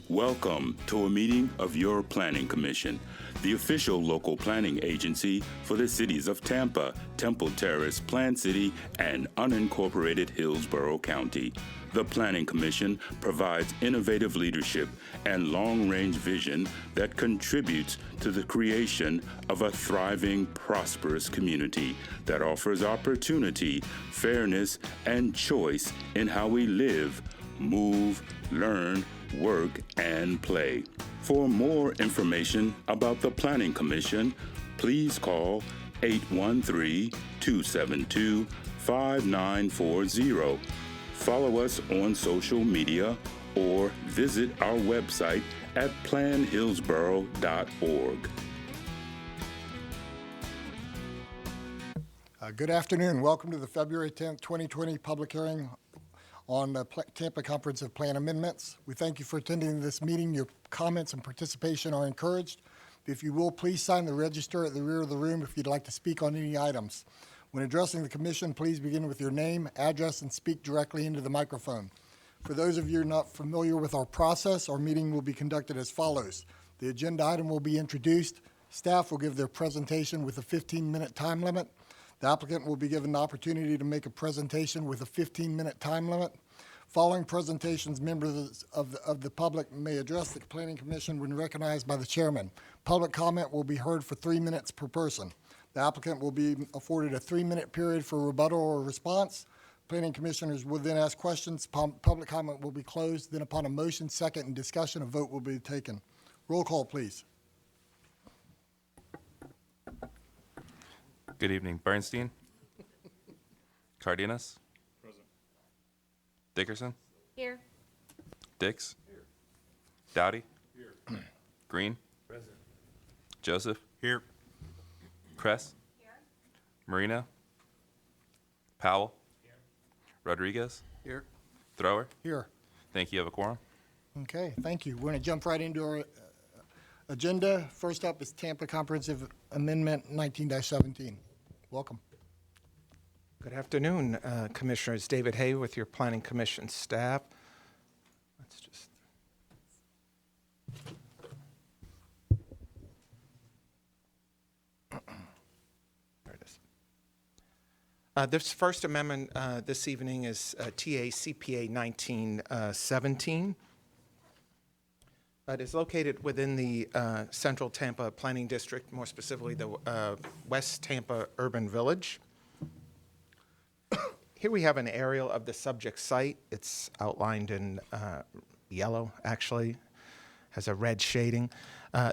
Welcome to a meeting of your Planning Commission, the official local planning agency for the cities of Tampa, Temple Terrace, Plant City, and unincorporated Hillsborough County. The Planning Commission provides innovative leadership and long-range vision that contributes to the creation of a thriving, prosperous community that offers opportunity, fairness, and choice in how we live, move, learn, work, and play. For more information about the Planning Commission, please call 813-272-5940. Follow us on social media or visit our website at planhillsborough.org. Good afternoon. Welcome to the February 10th, 2020 public hearing on the Tampa Comprehensive Plan amendments. We thank you for attending this meeting. Your comments and participation are encouraged. If you will, please sign the register at the rear of the room if you'd like to speak on any items. When addressing the commission, please begin with your name, address, and speak directly into the microphone. For those of you not familiar with our process, our meeting will be conducted as follows. The agenda item will be introduced. Staff will give their presentation with a 15-minute time limit. The applicant will be given the opportunity to make a presentation with a 15-minute time limit. Following presentations, members of the public may address the Planning Commission when recognized by the chairman. Public comment will be heard for 3 minutes per person. The applicant will be afforded a 3-minute period for rebuttal or response. Planning commissioners will then ask questions. Public comment will be closed. Then upon a motion, second, and discussion, a vote will be taken. Roll call, please. Good evening. Bernstein? Cardenas? Present. Dickerson? Here. Dix? Here. Dowdy? Here. Green? Present. Joseph? Here. Kress? Here. Marino? Powell? Here. Rodriguez? Here. Thrower? Here. Thank you. You have a quorum? Okay, thank you. We're going to jump right into our agenda. First up is Tampa Comprehensive Amendment 19-17. Welcome. Good afternoon, Commissioners. David Hay with your Planning Commission staff. Let's just... There it is. This first amendment this evening is TA CPA 1917. It is located within the Central Tampa Planning District, more specifically the West Tampa Urban Village. Here we have an aerial of the subject site. It's outlined in yellow, actually, has a red shading.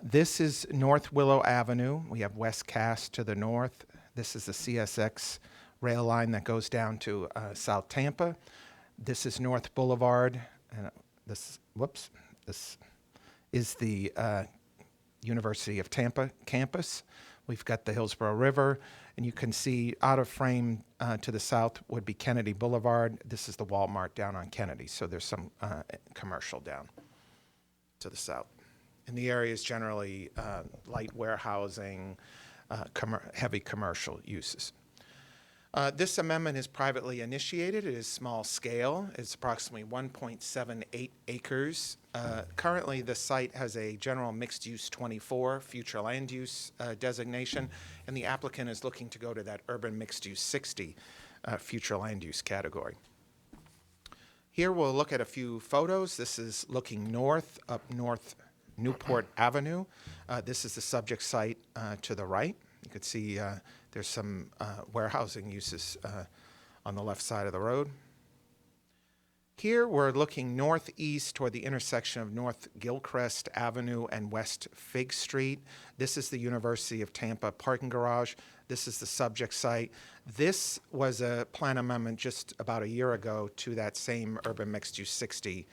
This is North Willow Avenue. We have West Cass to the north. This is the CSX rail line that goes down to South Tampa. This is North Boulevard. And this is the University of Tampa campus. We've got the Hillsborough River, and you can see out of frame to the south would be Kennedy Boulevard. This is the Walmart down on Kennedy, so there's some commercial down to the south. And the area is generally light warehousing, heavy commercial uses. This amendment is privately initiated. It is small scale. It's approximately 1.78 acres. Currently, the site has a general mixed use 24 future land use designation, and the applicant is looking to go to that urban mixed use 60 future land use category. Here we'll look at a few photos. This is looking north, up North Newport Avenue. This is the subject site to the right. You can see there's some warehousing uses on the left side of the road. Here we're looking northeast toward the intersection of North Gilchrist Avenue and West Fig Street. This is the University of Tampa parking garage. This is the subject site. This was a plan amendment just about a year ago to that same urban mixed use 60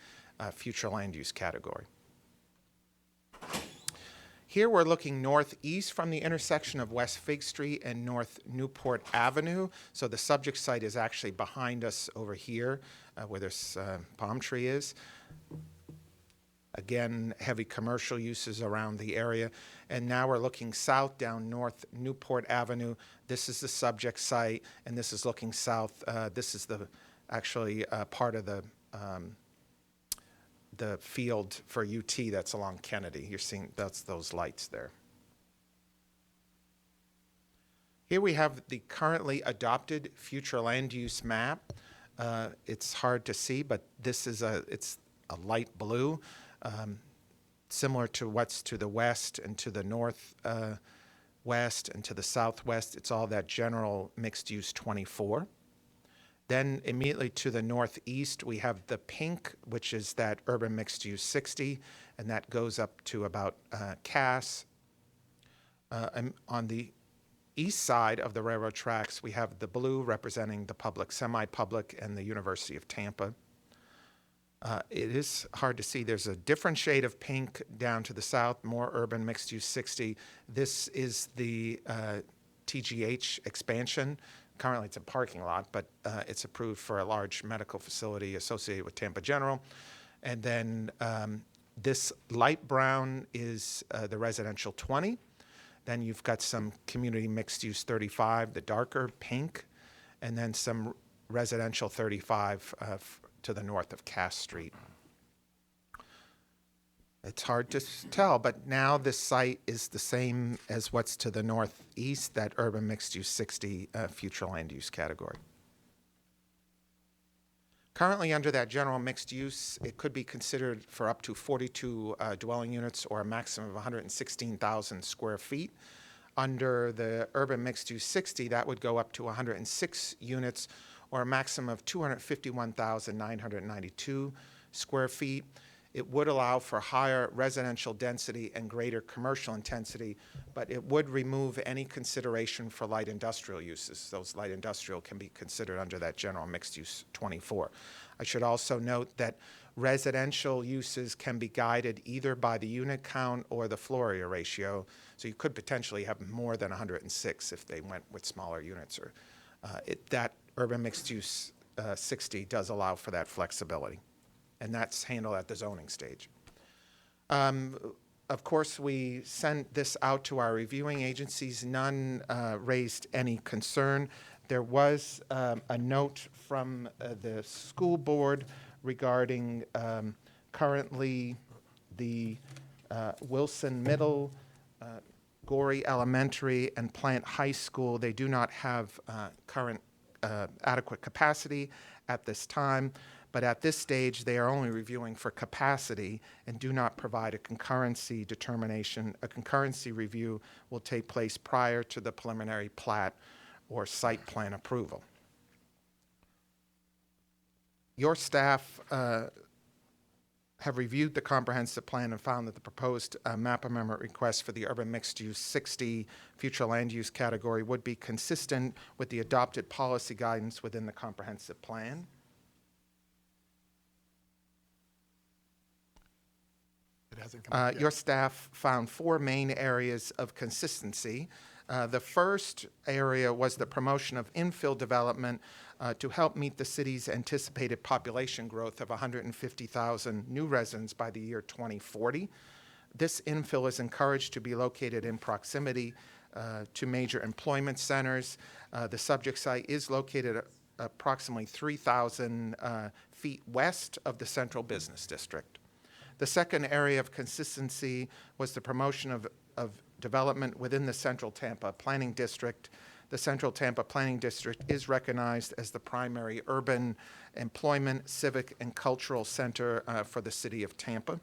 future land use category. Here we're looking northeast from the intersection of West Fig Street and North Newport Avenue. So the subject site is actually behind us over here where this palm tree is. Again, heavy commercial uses around the area. And now we're looking south down North Newport Avenue. This is the subject site, and this is looking south. This is the actually part of the the field for UT that's along Kennedy. You're seeing those lights there. Here we have the currently adopted future land use map. It's hard to see, but this is it's a light blue, similar to what's to the west and to the north west and to the southwest. It's all that general mixed use 24. Then immediately to the northeast, we have the pink, which is that urban mixed use 60, and that goes up to about Cass. And on the east side of the railroad tracks, we have the blue representing the public, semi-public, and the University of Tampa. It is hard to see. There's a different shade of pink down to the south, more urban mixed use 60. This is the TGH expansion. Currently, it's a parking lot, but it's approved for a large medical facility associated with Tampa General. And then this light brown is the residential 20. Then you've got some community mixed use 35, the darker pink, and then some residential 35 to the north of Cass Street. It's hard to tell, but now this site is the same as what's to the northeast, that urban mixed use 60 future land use category. Currently under that general mixed use, it could be considered for up to 42 dwelling units or a maximum of 116,000 square feet. Under the urban mixed use 60, that would go up to 106 units or a maximum of 251,992 square feet. It would allow for higher residential density and greater commercial intensity, but it would remove any consideration for light industrial uses. Those light industrial can be considered under that general mixed use 24. I should also note that residential uses can be guided either by the unit count or the floor area ratio, so you could potentially have more than 106 if they went with smaller units. Or that urban mixed use 60 does allow for that flexibility, and that's handled at the zoning stage. Of course, we sent this out to our reviewing agencies. None raised any concern. There was a note from the school board regarding currently the Wilson Middle, Gorey Elementary, and Plant High School. They do not have current adequate capacity at this time. But at this stage, they are only reviewing for capacity and do not provide a concurrency determination. A concurrency review will take place prior to the preliminary plat or site plan approval. Your staff have reviewed the comprehensive plan and found that the proposed map amendment request for the urban mixed use 60 future land use category would be consistent with the adopted policy guidance within the comprehensive plan. Your staff found four main areas of consistency. The first area was the promotion of infill development to help meet the city's anticipated population growth of 150,000 new residents by the year 2040. This infill is encouraged to be located in proximity to major employment centers. The subject site is located at approximately 3,000 feet west of the central business district. The second area of consistency was the promotion of development within the Central Tampa Planning District. The Central Tampa Planning District is recognized as the primary urban employment, civic, and cultural center for the city of Tampa.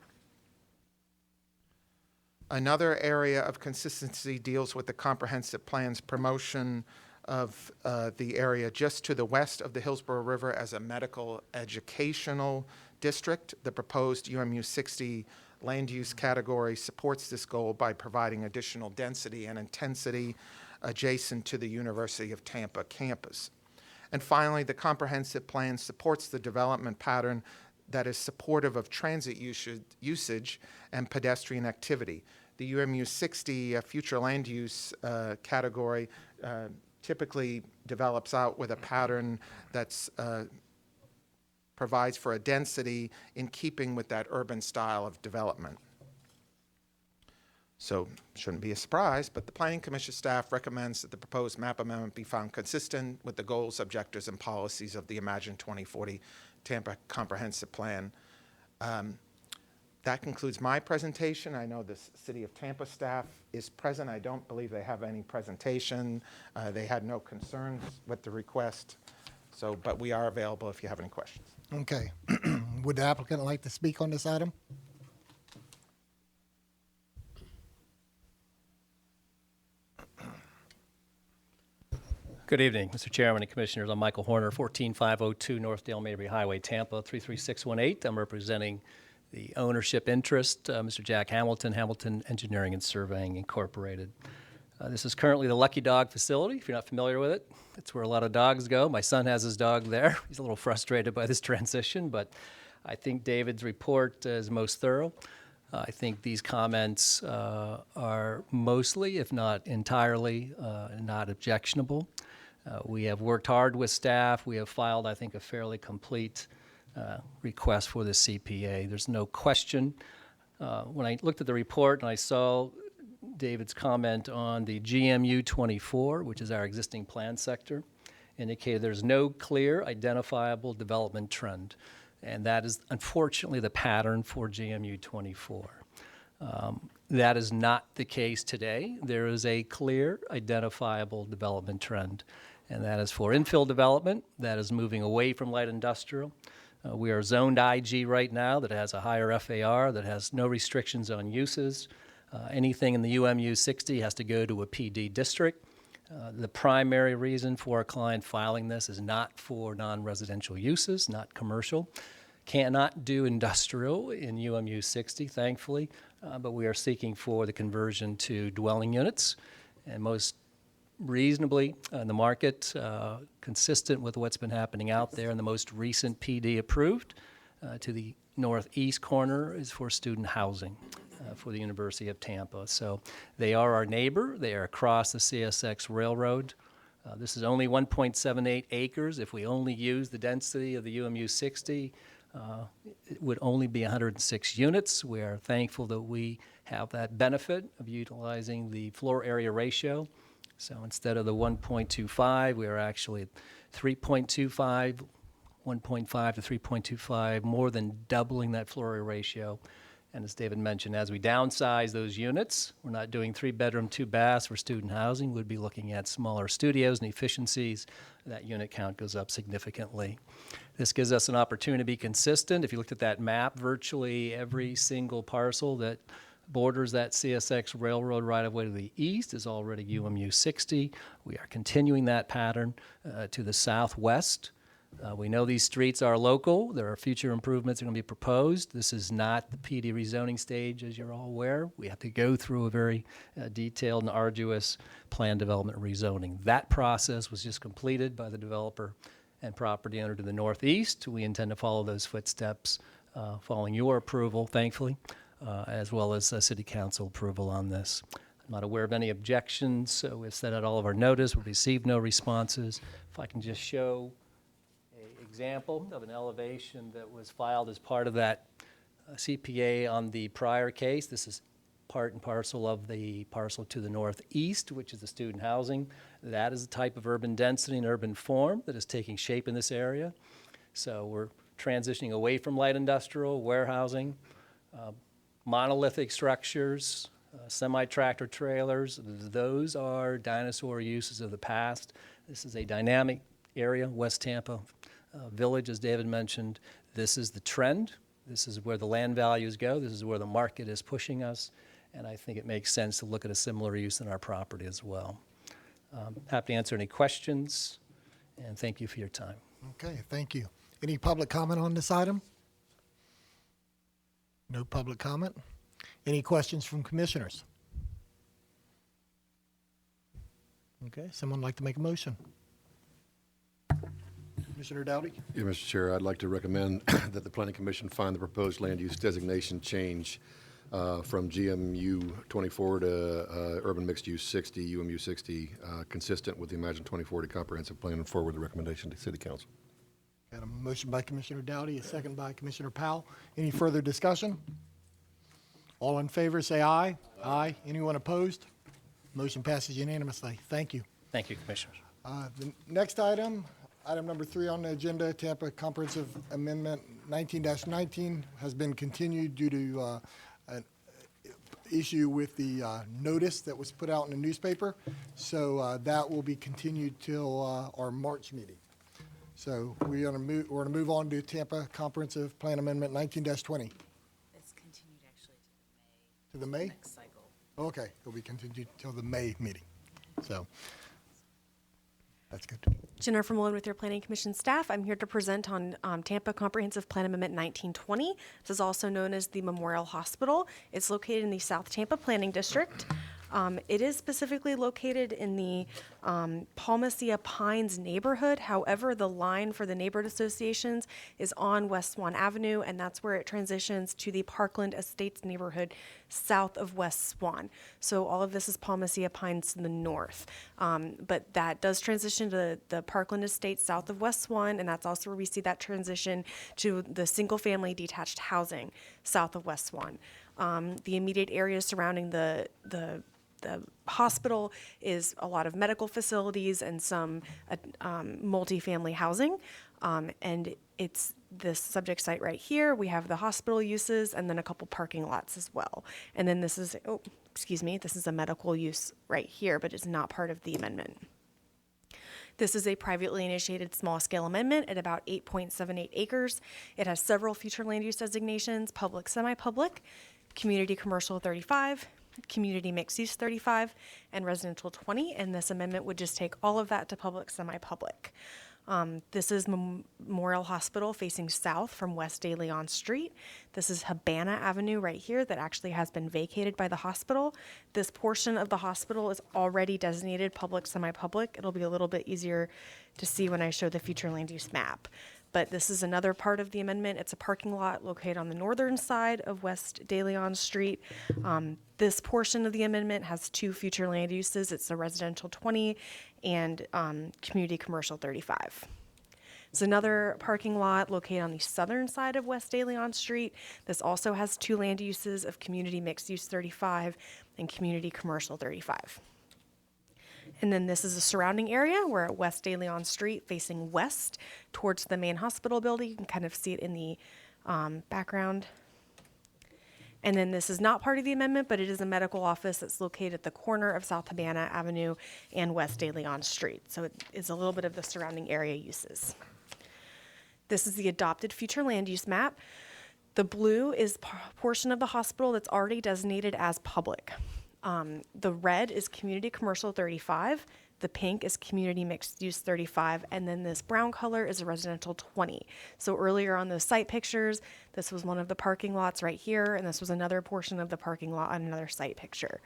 Another area of consistency deals with the comprehensive plan's promotion of the area just to the west of the Hillsborough River as a medical educational district. The proposed UMU 60 land use category supports this goal by providing additional density and intensity adjacent to the University of Tampa campus. And finally, the comprehensive plan supports the development pattern that is supportive of transit usage and pedestrian activity. The UMU 60 future land use category typically develops out with a pattern that's provides for a density in keeping with that urban style of development. So, shouldn't be a surprise, but the Planning Commission staff recommends that the proposed map amendment be found consistent with the goals, objectives, and policies of the Imagine 2040 Tampa Comprehensive Plan. That concludes my presentation. I know the City of Tampa staff is present. I don't believe they have any presentation. They had no concerns with the request. But we are available if you have any questions. Okay. Would the applicant like to speak on this item? Good evening, Mr. Chairman and Commissioners. I'm Michael Horner, 14502 North Dale Mabry Highway, Tampa, 33618. I'm representing the ownership interest, Mr. Jack Hamilton, Hamilton Engineering and Surveying Incorporated. This is currently the Lucky Dog facility, if you're not familiar with it. It's where a lot of dogs go. My son has his dog there. He's a little frustrated by this transition, but I think David's report is most thorough. I think these comments are mostly, if not entirely, not objectionable. We have worked hard with staff. We have filed, I think, a fairly complete request for the CPA. There's no question. When I looked at the report and I saw David's comment on the GMU 24, which is our existing plan sector, indicated there's no clear identifiable development trend. And that is unfortunately the pattern for GMU 24. That is not the case today. There is a clear identifiable development trend, and that is for infill development that is moving away from light industrial. We are zoned IG right now that has a higher FAR, that has no restrictions on uses. Anything in the UMU 60 has to go to a PD district. The primary reason for our client filing this is not for non-residential uses, not commercial. Cannot do industrial in UMU 60, thankfully, but we are seeking for the conversion to dwelling units, and most reasonably in the market, consistent with what's been happening out there, and the most recent PD approved to the northeast corner is for student housing for the University of Tampa. So they are our neighbor. They are across the CSX railroad. This is only 1.78 acres. If we only use the density of the UMU 60, it would only be 106 units. We are thankful that we have that benefit of utilizing the floor area ratio. So instead of the 1.25, we are actually at 3.25, 1.5 to 3.25, more than doubling that floor area ratio. And as David mentioned, as we downsize those units, we're not doing 3-bedroom, 2 baths for student housing. We'd be looking at smaller studios and efficiencies. That unit count goes up significantly. This gives us an opportunity to be consistent. If you looked at that map, virtually every single parcel that borders that CSX railroad right-of-way to the east is already UMU 60. We are continuing that pattern to the southwest. We know these streets are local. There are future improvements that are going to be proposed. This is not the PD rezoning stage, as you're all aware. We have to go through a very detailed and arduous plan development rezoning. That process was just completed by the developer and property owner to the northeast. We intend to follow those footsteps following your approval, thankfully, as well as City Council approval on this. I'm not aware of any objections, so we've sent out all of our notice. We've received no responses. If I can just show example of an elevation that was filed as part of that CPA on the prior case. This is part and parcel of the parcel to the northeast, which is the student housing. That is the type of urban density and urban form that is taking shape in this area. So we're transitioning away from light industrial, warehousing, monolithic structures, semi-tractor trailers. Those are dinosaur uses of the past. This is a dynamic area, West Tampa Village, as David mentioned. This is the trend. This is where the land values go. This is where the market is pushing us. And I think it makes sense to look at a similar use in our property as well. Happy to answer any questions, and thank you for your time. Okay, thank you. Any public comment on this item? No public comment. Any questions from commissioners? Okay, someone like to make a motion? Commissioner Dowdy? Yeah, Mr. Chair, I'd like to recommend that the Planning Commission find the proposed land use designation change from GMU 24 to Urban Mixed Use 60, UMU 60, consistent with the Imagine 2040 Comprehensive Plan, and forward the recommendation to City Council. Got a motion by Commissioner Dowdy, a second by Commissioner Powell. Any further discussion? All in favor, say aye. Aye. Anyone opposed? Motion passes unanimously. Thank you. Thank you, Commissioners. The next item, item number 3 on the agenda, Tampa Comprehensive Amendment 19-19 has been continued due to an issue with the notice that was put out in the newspaper. So that will be continued till our March meeting. So we're going to move on to Tampa Comprehensive Plan Amendment 19-20. It's continued actually To the May? next cycle. Okay, it'll be continued till the May meeting. So that's good. Jennifer Mullen with your Planning Commission staff. I'm here to present on Tampa Comprehensive Plan Amendment 1920. This is also known as the Memorial Hospital. It's located in the South Tampa Planning District. It is specifically located in the Palmacia Pines neighborhood. However, the line for the neighborhood associations is on West Swan Avenue, and that's where it transitions to the Parkland Estates neighborhood south of West Swan. So all of this is Palmacia Pines to the north. But that does transition to the Parkland Estates south of West Swan, and that's also where we see that transition to the single-family detached housing south of West Swan. The immediate areas surrounding the hospital is a lot of medical facilities and some multifamily housing. And it's this subject site right here. We have the hospital uses and then a couple parking lots as well. And then this is, this is a medical use right here, but it's not part of the amendment. This is a privately initiated small-scale amendment at about 8.78 acres. It has several future land use designations: public, semi-public, community commercial 35, community mixed use 35, and residential 20. And this amendment would just take all of that to public, semi-public. This is Memorial Hospital facing south from West De Leon Street. This is Habana Avenue right here that actually has been vacated by the hospital. This portion of the hospital is already designated public, semi-public. It'll be a little bit easier to see when I show the future land use map. But this is another part of the amendment. It's a parking lot located on the northern side of West De Leon Street. This portion of the amendment has two future land uses. It's a residential 20 and community commercial 35. It's another parking lot located on the southern side of West De Leon Street. This also has two land uses of community mixed use 35 and community commercial 35. And then this is a surrounding area. We're at West De Leon Street facing west towards the main hospital building. You can kind of see it in the background. And then this is not part of the amendment, but it is a medical office that's located at the corner of South Habana Avenue and West De Leon Street. So it is a little bit of the surrounding area uses. This is the adopted future land use map. The blue is portion of the hospital that's already designated as public. The red is community commercial 35, the pink is community mixed use 35, and then this brown color is a residential 20. So earlier on those site pictures, this was one of the parking lots right here, and this was another portion of the parking lot on another site picture.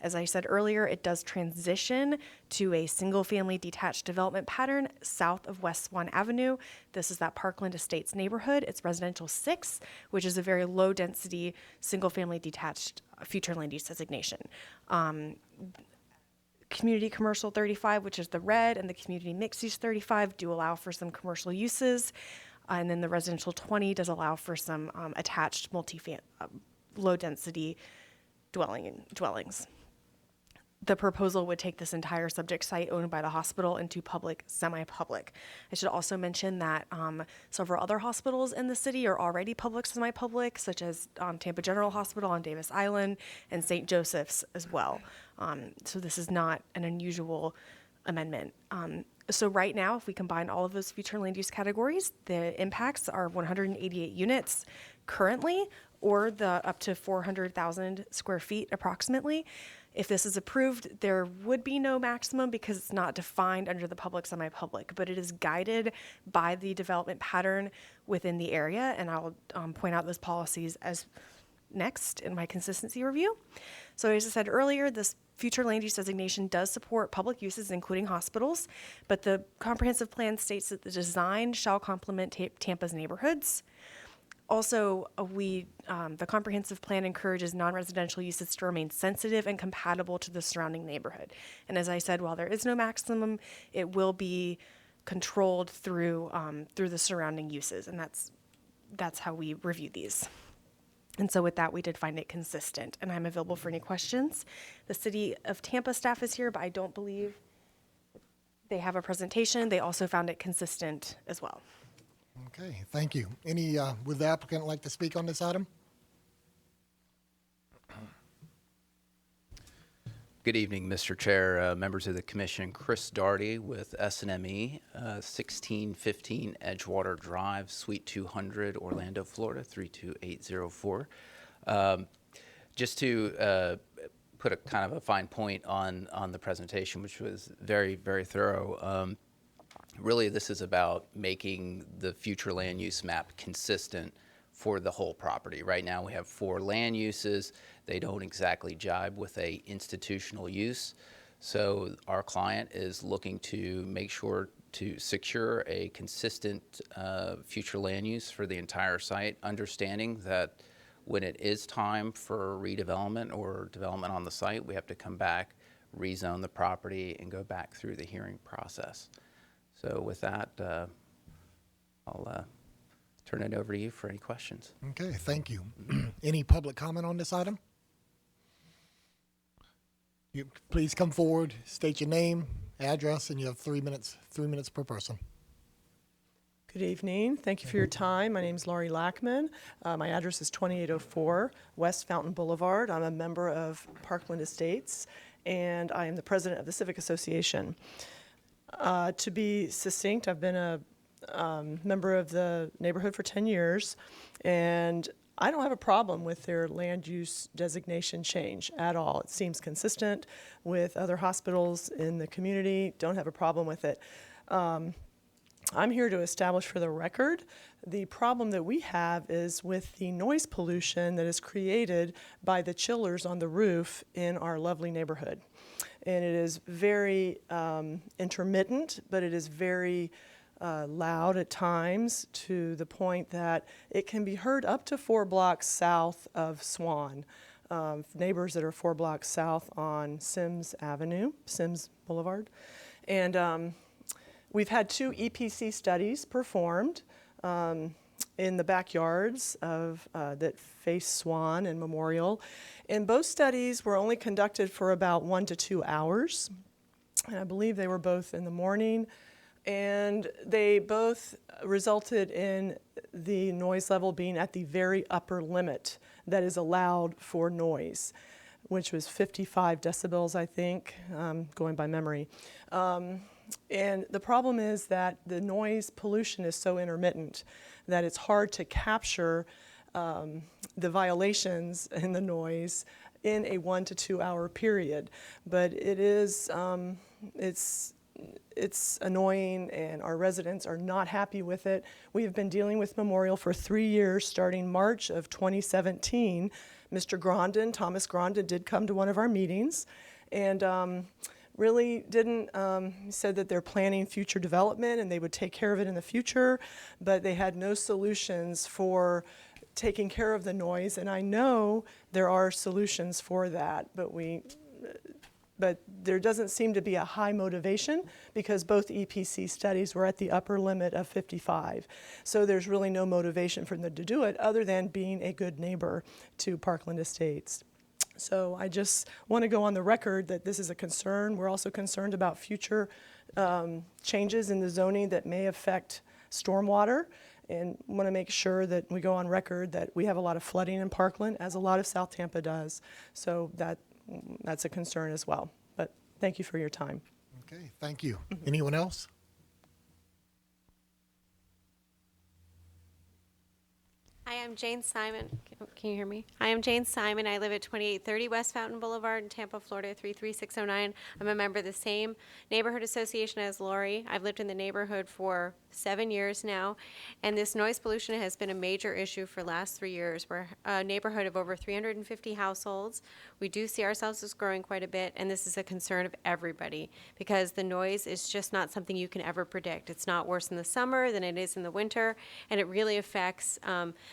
As I said earlier, it does transition to a single-family detached development pattern south of West Swan Avenue. This is that Parkland Estates neighborhood. It's residential 6, which is a very low-density, single-family detached future land use designation. Community commercial 35, which is the red, and the community mixed use 35 do allow for some commercial uses. And then the residential 20 does allow for some attached low-density dwellings. The proposal would take this entire subject site owned by the hospital into public, semi-public. I should also mention that several other hospitals in the city are already public, semi-public, such as Tampa General Hospital on Davis Island and St. Joseph's as well. So this is not an unusual amendment. So right now, if we combine all of those future land use categories, the impacts are 188 units currently, or the up to 400,000 square feet approximately. If this is approved, there would be no maximum because it's not defined under the public, semi-public, but it is guided by the development pattern within the area, and I'll point out those policies as next in my consistency review. So as I said earlier, this future land use designation does support public uses, including hospitals, but the comprehensive plan states that the design shall complement Tampa's neighborhoods. Also, the comprehensive plan encourages non-residential uses to remain sensitive and compatible to the surrounding neighborhood. And as I said, while there is no maximum, it will be controlled through the surrounding uses, and that's how we review these. And so with that, we did find it consistent, and I'm available for any questions. The City of Tampa staff is here, but I don't believe they have a presentation. They also found it consistent as well. Okay, thank you. Any, would the applicant like to speak on this item? Good evening, Mr. Chair, members of the commission. Chris Daugherty with SNME, 1615 Edgewater Drive, Suite 200, Orlando, Florida, 32804. Just to put a kind of a fine point on the presentation, which was very, very thorough. Really, this is about making the future land use map consistent for the whole property. Right now, we have 4 land uses. They don't exactly jibe with a institutional use. So our client is looking to make sure to secure a consistent future land use for the entire site, understanding that when it is time for redevelopment or development on the site, we have to come back, rezone the property, and go back through the hearing process. So with that, I'll turn it over to you for any questions. Okay, thank you. Any public comment on this item? You please come forward, state your name, address, and you have 3 minutes per person. Good evening. Thank you for your time. My name is Laurie Lackman. My address is 2804 West Fountain Boulevard. I'm a member of Parkland Estates, and I am the president of the Civic Association. To be succinct, I've been a member of the neighborhood for 10 years, and I don't have a problem with their land use designation change at all. It seems consistent with other hospitals in the community. Don't have a problem with it. I'm here to establish for the record the problem that we have is with the noise pollution that is created by the chillers on the roof in our lovely neighborhood. And it is very intermittent, but it is very loud at times, to the point that it can be heard up to 4 blocks south of Swan. Neighbors that are 4 blocks south on Sims Boulevard. And we've had 2 EPC studies performed in the backyards of that face Swan and Memorial. And both studies were only conducted for about 1 to 2 hours. And I believe they were both in the morning. And they both resulted in the noise level being at the very upper limit that is allowed for noise, which was 55 decibels, I think, going by memory. And the problem is that the noise pollution is so intermittent that it's hard to capture the violations in the noise in a 1 to 2 hour period. But it is, it's annoying, and our residents are not happy with it. We have been dealing with Memorial for 3 years, starting March of 2017. Mr. Grondin, Thomas Grondin, did come to one of our meetings, and really didn't, said that they're planning future development and they would take care of it in the future, but they had no solutions for taking care of the noise. And I know there are solutions for that, but there doesn't seem to be a high motivation, because both EPC studies were at the upper limit of 55. So there's really no motivation for them to do it other than being a good neighbor to Parkland Estates. So I just want to go on the record that this is a concern. We're also concerned about future changes in the zoning that may affect stormwater, and want to make sure that we go on record that we have a lot of flooding in Parkland, as a lot of South Tampa does. So that's a concern as well. But thank you for your time. Okay, thank you. Anyone else? Hi, I'm Jane Simon. Can you hear me? Hi, I'm Jane Simon. I live at 2830 West Fountain Boulevard in Tampa, Florida, 33609. I'm a member of the same neighborhood association as Lori. I've lived in the neighborhood for 7 years now, and this noise pollution has been a major issue for the last 3 years. We're a neighborhood of over 350 households. We do see ourselves as growing quite a bit, and this is a concern of everybody, because the noise is just not something you can ever predict. It's not worse in the summer than it is in the winter, and it really affects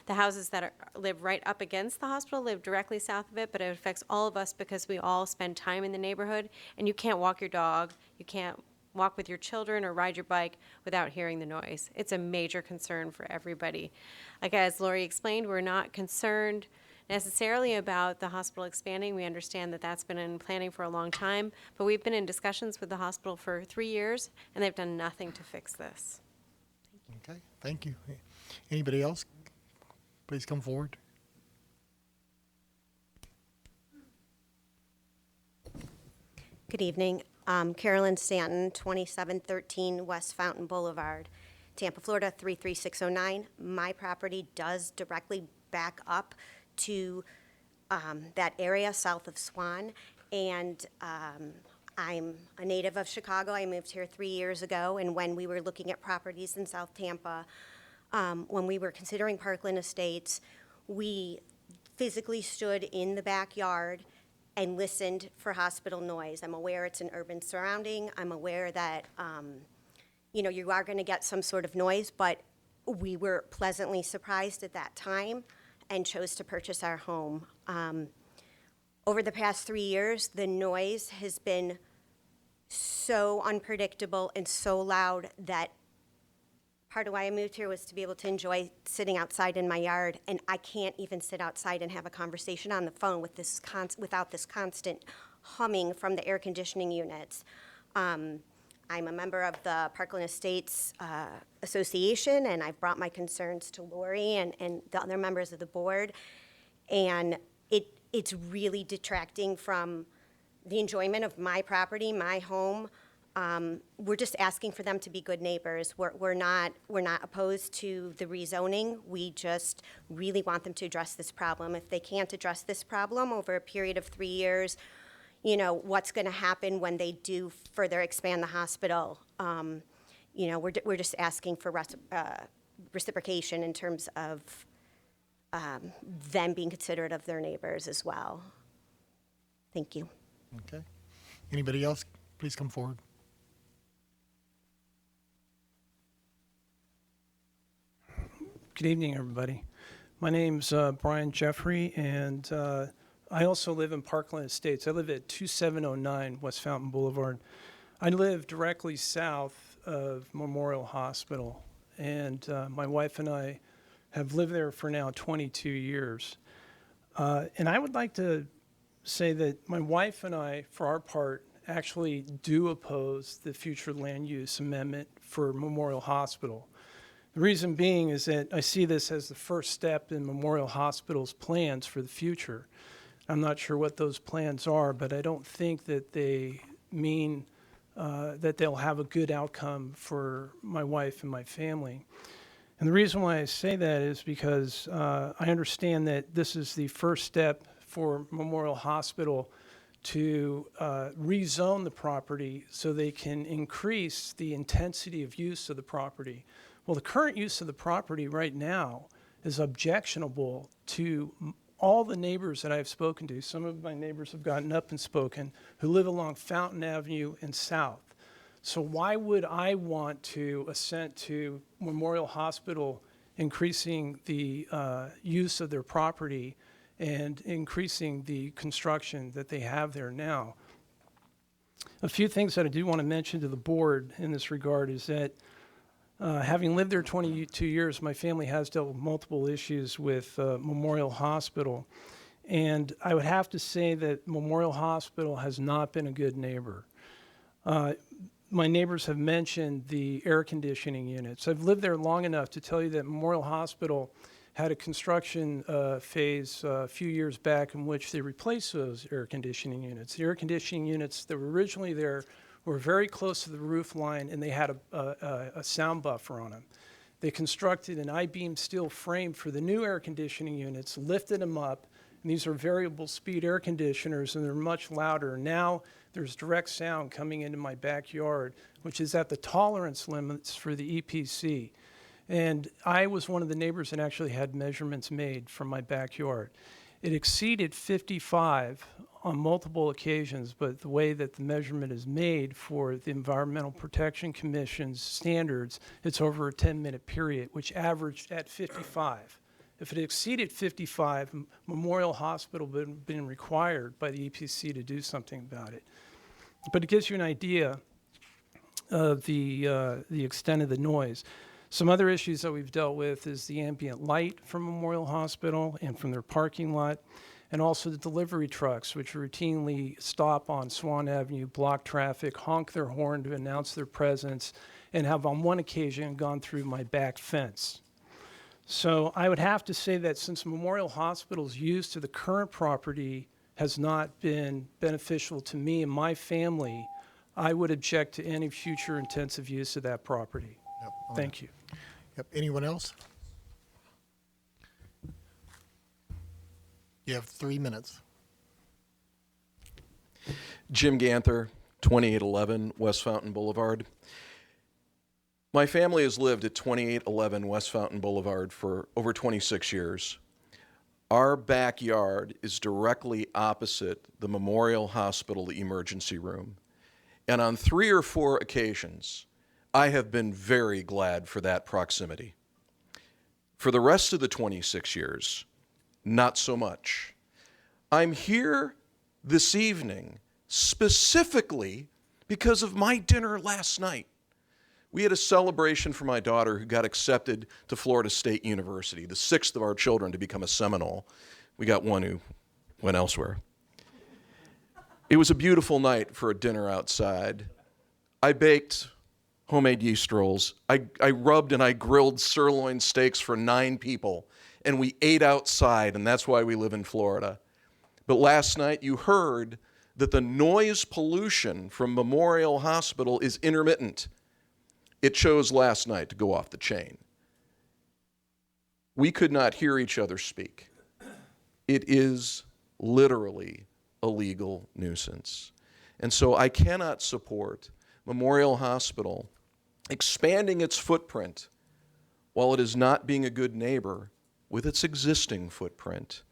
the houses that live right up against the hospital, live directly south of it, but it affects all of us because we all spend time in the neighborhood, and you can't walk your dog, you can't walk with your children or ride your bike without hearing the noise. It's a major concern for everybody. Like as Lori explained, we're not concerned necessarily about the hospital expanding. We understand that that's been in planning for a long time, but we've been in discussions with the hospital for 3 years, and they've done nothing to fix this. Okay, thank you. Anybody else? Please come forward. Good evening. Carolyn Stanton, 2713 West Fountain Boulevard, Tampa, Florida, 33609. My property does directly back up to that area south of Swan, and I'm a native of Chicago. I moved here 3 years ago, and when we were looking at properties in South Tampa, when we were considering Parkland Estates, we physically stood in the backyard and listened for hospital noise. I'm aware it's an urban surrounding. I'm aware that, you are going to get some sort of noise, but we were pleasantly surprised at that time and chose to purchase our home. Over the past 3 years, the noise has been so unpredictable and so loud that part of why I moved here was to be able to enjoy sitting outside in my yard, and I can't even sit outside and have a conversation on the phone with this without this constant humming from the air conditioning units. I'm a member of the Parkland Estates Association, and I've brought my concerns to Lori and the other members of the board, and it's really detracting from the enjoyment of my property, my home. We're just asking for them to be good neighbors. We're not opposed to the rezoning. We just really want them to address this problem. If they can't address this problem over a period of 3 years, what's going to happen when they do further expand the hospital? We're just asking for reciprocation in terms of them being considerate of their neighbors as well. Thank you. Okay. Anybody else? Please come forward. Good evening, everybody. My name's Brian Jeffrey, and I also live in Parkland Estates. I live at 2709 West Fountain Boulevard. I live directly south of Memorial Hospital, and my wife and I have lived there for now 22 years. And I would like to say that my wife and I, for our part, actually do oppose the future land use amendment for Memorial Hospital. The reason being is that I see this as the first step in Memorial Hospital's plans for the future. I'm not sure what those plans are, but I don't think that they mean that they'll have a good outcome for my wife and my family. And the reason why I say that is because I understand that this is the first step for Memorial Hospital to rezone the property so they can increase the intensity of use of the property. Well, the current use of the property right now is objectionable to all the neighbors that I've spoken to. Some of my neighbors have gotten up and spoken who live along Fountain Avenue and South. So why would I want to assent to Memorial Hospital increasing the use of their property and increasing the construction that they have there now? A few things that I do want to mention to the board in this regard is that having lived there 22 years, my family has dealt with multiple issues with Memorial Hospital. And I would have to say that Memorial Hospital has not been a good neighbor. My neighbors have mentioned the air conditioning units. I've lived there long enough to tell you that Memorial Hospital had a construction phase a few years back in which they replaced those air conditioning units. The air conditioning units that were originally there were very close to the roof line, and they had a sound buffer on them. They constructed an I-beam steel frame for the new air conditioning units, lifted them up, and these are variable speed air conditioners, and they're much louder. Now there's direct sound coming into my backyard, which is at the tolerance limits for the EPC. And I was one of the neighbors that actually had measurements made from my backyard. It exceeded 55 on multiple occasions, but the way that the measurement is made for the Environmental Protection Commission's standards, it's over a 10-minute period, which averaged at 55. If it exceeded 55, Memorial Hospital would have been required by the EPC to do something about it. But it gives you an idea of the extent of the noise. Some other issues that we've dealt with is the ambient light from Memorial Hospital and from their parking lot, and also the delivery trucks, which routinely stop on Swan Avenue, block traffic, honk their horn to announce their presence, and have on one occasion gone through my back fence. So I would have to say that since Memorial Hospital's use to the current property has not been beneficial to me and my family, I would object to any future intensive use of that property. Yep. Thank you. Yep. Anyone else? You have 3 minutes. Jim Ganther, 2811 West Fountain Boulevard. My family has lived at 2811 West Fountain Boulevard for over 26 years. Our backyard is directly opposite the Memorial Hospital emergency room. And on 3 or 4 occasions, I have been very glad for that proximity. For the rest of the 26 years, not so much. I'm here this evening specifically because of my dinner last night. We had a celebration for my daughter who got accepted to Florida State University, the 6th of our children to become a Seminole. We got one who went elsewhere. It was a beautiful night for a dinner outside. I baked homemade yeast rolls. I rubbed and I grilled sirloin steaks for 9 people, and we ate outside, and that's why we live in Florida. But last night you heard that the noise pollution from Memorial Hospital is intermittent. It chose last night to go off the chain. We could not hear each other speak. It is literally a legal nuisance. And so I cannot support Memorial Hospital expanding its footprint while it is not being a good neighbor with its existing footprint.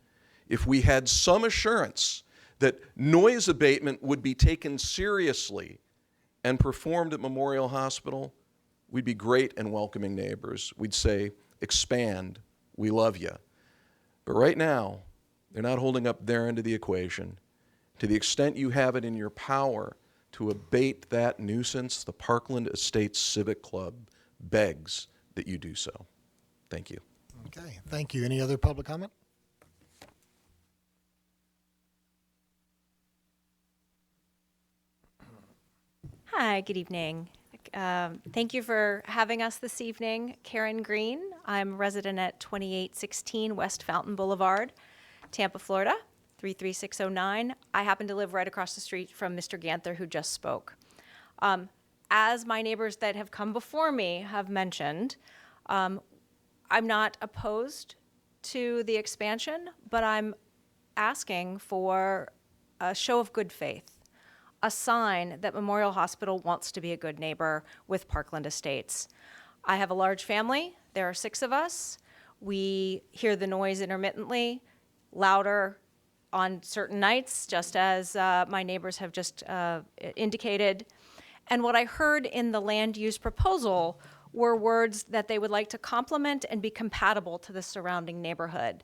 If we had some assurance that noise abatement would be taken seriously and performed at Memorial Hospital, we'd be great and welcoming neighbors. We'd say, expand, we love you. But right now, they're not holding up their end of the equation. To the extent you have it in your power to abate that nuisance, the Parkland Estates Civic Club begs that you do so. Thank you. Okay, thank you. Any other public comment? Hi, good evening. Thank you for having us this evening. Karen Green. I'm a resident at 2816 West Fountain Boulevard, Tampa, Florida, 33609. I happen to live right across the street from Mr. Ganther, who just spoke. As my neighbors that have come before me have mentioned, I'm not opposed to the expansion, but I'm asking for a show of good faith, a sign that Memorial Hospital wants to be a good neighbor with Parkland Estates. I have a large family. There are 6 of us. We hear the noise intermittently, louder on certain nights, just as my neighbors have just indicated. And what I heard in the land use proposal were words that they would like to complement and be compatible to the surrounding neighborhood.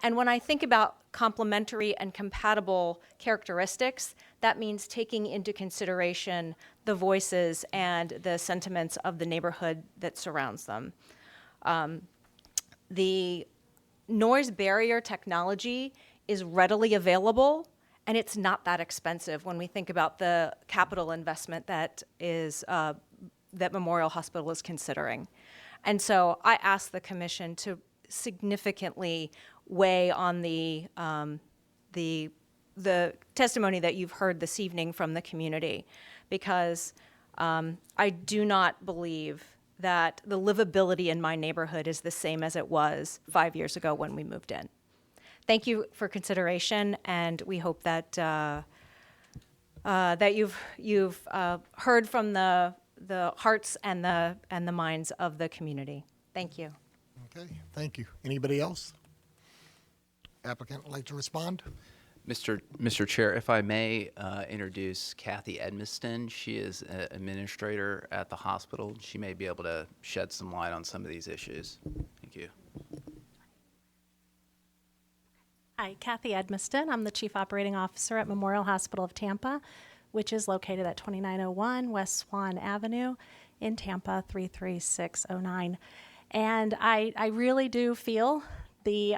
And when I think about complementary and compatible characteristics, that means taking into consideration the voices and the sentiments of the neighborhood that surrounds them. The noise barrier technology is readily available, and it's not that expensive when we think about the capital investment that is that Memorial Hospital is considering. And so I ask the commission to significantly weigh on the testimony that you've heard this evening from the community, because I do not believe that the livability in my neighborhood is the same as it was 5 years ago when we moved in. Thank you for consideration, and we hope that that you've heard from the hearts and the minds of the community. Thank you. Okay, thank you. Anybody else? Applicant would like to respond? Mr. Chair, if I may introduce Kathy Edmiston. She is an administrator at the hospital. She may be able to shed some light on some of these issues. Thank you. Hi, Kathy Edmiston. I'm the Chief Operating Officer at Memorial Hospital of Tampa, which is located at 2901 West Swan Avenue in Tampa, 33609. And I really do feel the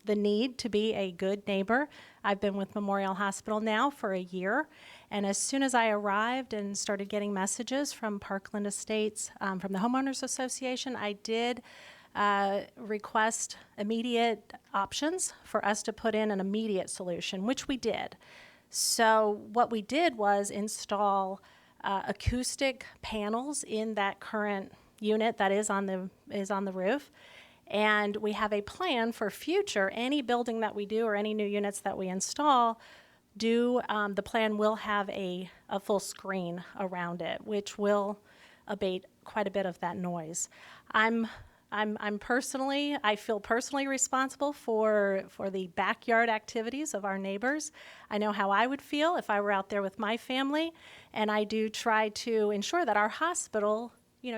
need to be a good neighbor. I've been with Memorial Hospital now for a year, and as soon as I arrived and started getting messages from Parkland Estates, from the Homeowners Association, I did request immediate options for us to put in an immediate solution, which we did. So what we did was install acoustic panels in that current unit that is on the roof. And we have a plan for future, any building that we do or any new units that we install, the plan will have a full screen around it, which will abate quite a bit of that noise. I feel personally responsible for the backyard activities of our neighbors. I know how I would feel if I were out there with my family, and I do try to ensure that our hospital,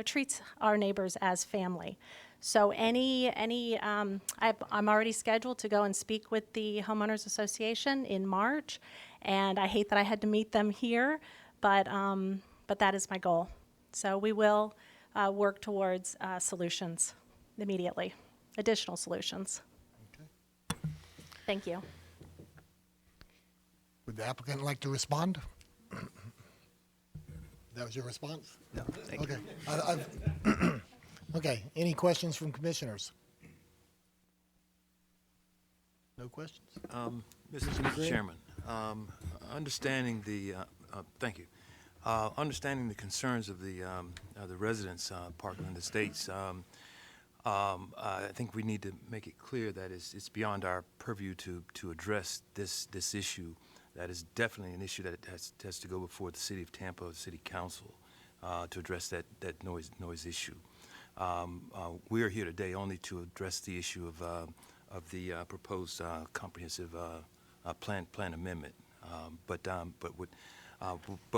treats our neighbors as family. So I'm already scheduled to go and speak with the Homeowners Association in March, and I hate that I had to meet them here, but that is my goal. So we will work towards solutions immediately, additional solutions. Okay. Thank you. Would the applicant like to respond? That was your response? No, thank you. Okay. Okay, any questions from commissioners? No questions? Mr. Chairman, understanding the thank you. Understanding the concerns of the residents, Parkland Estates, I think we need to make it clear that it's beyond our purview to address this issue. That is definitely an issue that has to go before the City of Tampa, the City Council, to address that noise issue. We are here today only to address the issue of the proposed comprehensive plan amendment. But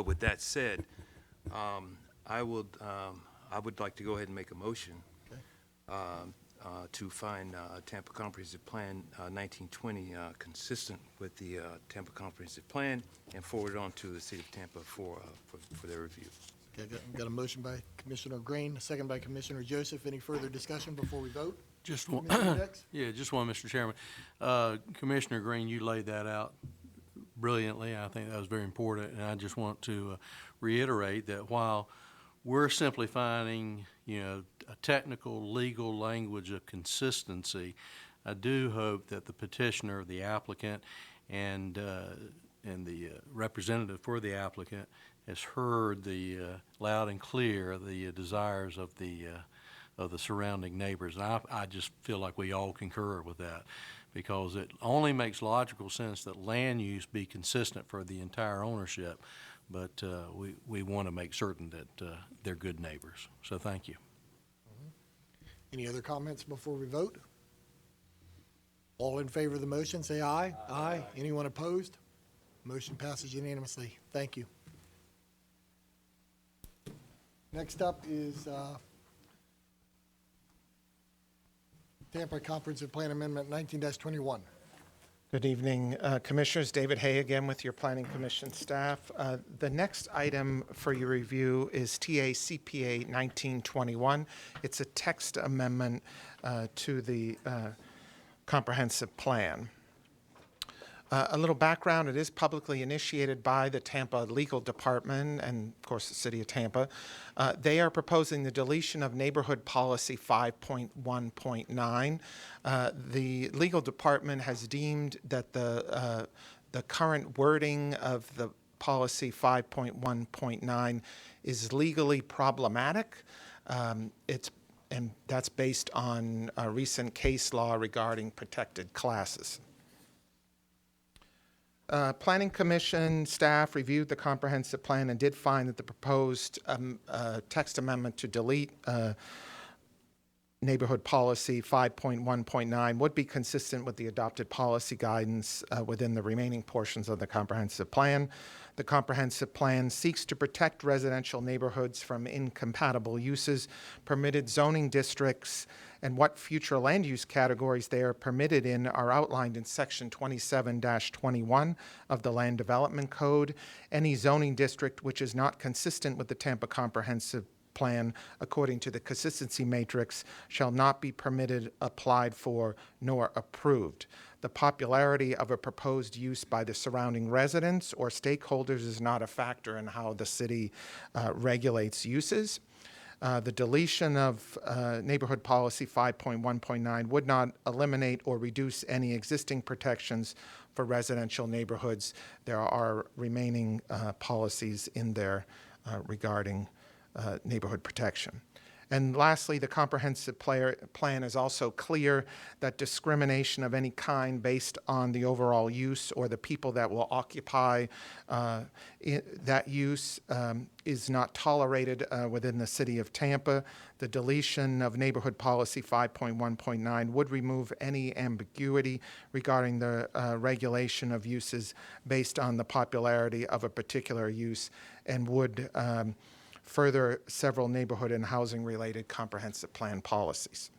with that said, I would like to go ahead and make a motion to find Tampa Comprehensive Plan 1920 consistent with the Tampa Comprehensive Plan and forward it on to the City of Tampa for their review. Okay, got a motion by Commissioner Green, a second by Commissioner Joseph. Any further discussion before we vote? Just one, Dex? yeah, just one, Mr. Chairman. Commissioner Green, you laid that out brilliantly. I think that was very important, and I just want to reiterate that while we're simply finding, a technical legal language of consistency, I do hope that the petitioner, the applicant, and the representative for the applicant has heard the loud and clear the desires of the surrounding neighbors. And I just feel like we all concur with that, because it only makes logical sense that land use be consistent for the entire ownership, but we want to make certain that they're good neighbors. So thank you. Any other comments before we vote? All in favor of the motion, say aye. Aye. Anyone opposed? Motion passes unanimously. Thank you. Next up is Tampa Comprehensive Plan Amendment 19-21. Good evening, Commissioners. David Hay again with your Planning Commission staff. The next item for your review is TA-CPA 1921. It's a text amendment to the comprehensive plan. A little background, it is publicly initiated by the Tampa Legal Department and, of course, the City of Tampa. They are proposing the deletion of Neighborhood Policy 5.1.9. The Legal Department has deemed that the current wording of the Policy 5.1.9 is legally problematic. And that's based on recent case law regarding protected classes. Planning Commission staff reviewed the comprehensive plan and did find that the proposed text amendment to delete Neighborhood Policy 5.1.9 would be consistent with the adopted policy guidance within the remaining portions of the comprehensive plan. The comprehensive plan seeks to protect residential neighborhoods from incompatible uses, permitted zoning districts, and what future land use categories they are permitted in are outlined in Section 27-21 of the Land Development Code. Any zoning district which is not consistent with the Tampa Comprehensive plan according to the consistency matrix shall not be permitted, applied for, nor approved. The popularity of a proposed use by the surrounding residents or stakeholders is not a factor in how the city regulates uses. The deletion of Neighborhood Policy 5.1.9 would not eliminate or reduce any existing protections for residential neighborhoods. There are remaining policies in there regarding neighborhood protection. And lastly, the comprehensive plan is also clear that discrimination of any kind based on the overall use or the people that will occupy that use is not tolerated within the city of Tampa. The deletion of Neighborhood Policy 5.1.9 would remove any ambiguity regarding the regulation of uses based on the popularity of a particular use and would further several neighborhood and housing-related comprehensive plan policies.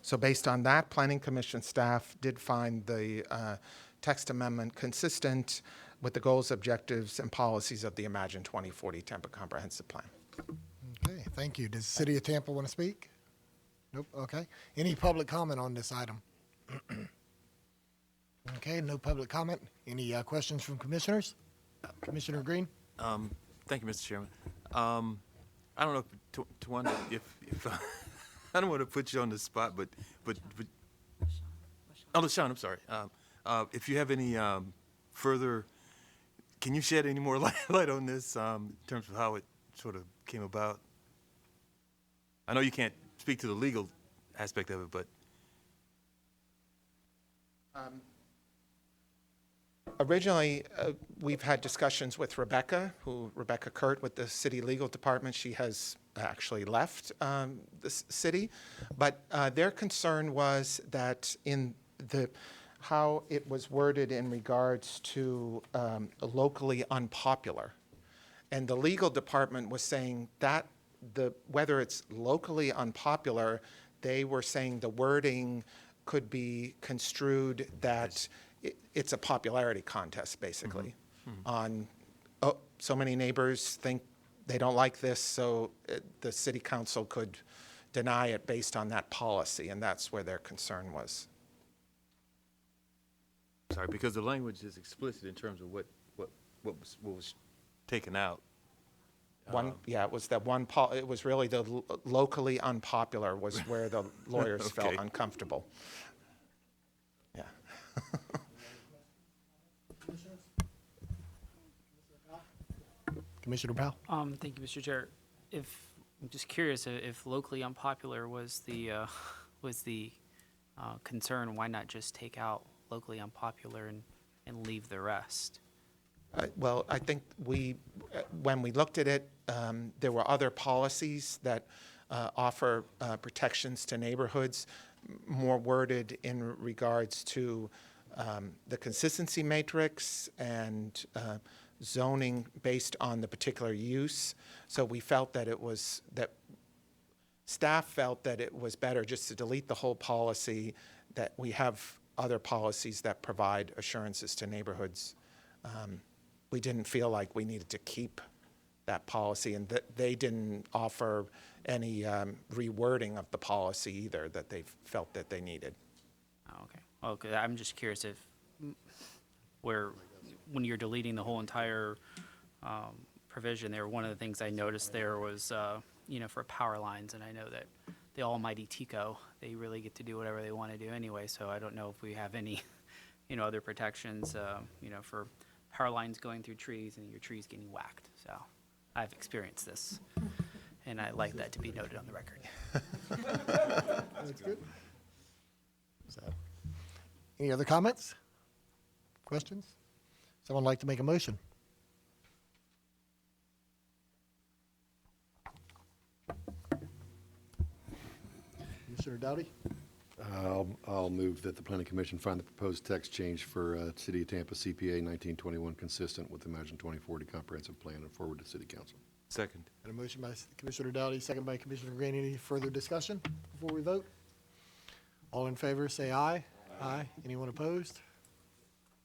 So based on that, Planning Commission staff did find the text amendment consistent with the goals, objectives, and policies of the Imagine 2040 Tampa Comprehensive Plan. Okay, thank you. Does the city of Tampa want to speak? Nope, okay. Any public comment on this item? Okay, no public comment. Any questions from commissioners? Commissioner Green? Thank you, Mr. Chairman. I don't know if I don't want to put you on the spot, but oh, LaShawn, I'm sorry. If you have any further, can you shed any more light on this in terms of how it sort of came about? I know you can't speak to the legal aspect of it, but originally, we've had discussions with Rebecca Kurt with the city legal department. She has actually left the city, but their concern was that in how it was worded in regards to locally unpopular, and the legal department was saying that whether it's locally unpopular, they were saying the wording could be construed that it's a popularity contest, basically. On so many neighbors think they don't like this, so the city council could deny it based on that policy, and that's where their concern was. sorry, because the language is explicit in terms of what was taken out. It was that one. It was really the locally unpopular was where the lawyers felt uncomfortable. Yeah. Commissioner Powell. Thank you, Mr. Chair. I'm just curious if locally unpopular was the concern, why not just take out locally unpopular and leave the rest? Well, I think when we looked at it, there were other policies that offer protections to neighborhoods, more worded in regards to the consistency matrix and zoning based on the particular use. So we felt that staff felt that it was better just to delete the whole policy, that we have other policies that provide assurances to neighborhoods. We didn't feel like we needed to keep that policy, and that they didn't offer any rewording of the policy either that they felt that they needed. Oh, okay. Well, 'cause I'm just curious if when you're deleting the whole entire provision there, one of the things I noticed there was, for power lines, and I know that the almighty TICO, they really get to do whatever they want to do anyway, so I don't know if we have any, other protections, for power lines going through trees and your trees getting whacked. So I've experienced this, and I like that to be noted on the record. That's good. So, any other comments? Questions? Someone like to make a motion? Commissioner Dowdy? I'll move that the Planning Commission find the proposed text change for City of Tampa CPA 1921 consistent with the Imagine 2040 Comprehensive Plan and forward to City Council. Second. And a motion by Commissioner Dowdy, second by Commissioner Green. Any further discussion before we vote? All in favor, say aye. Aye. Anyone opposed?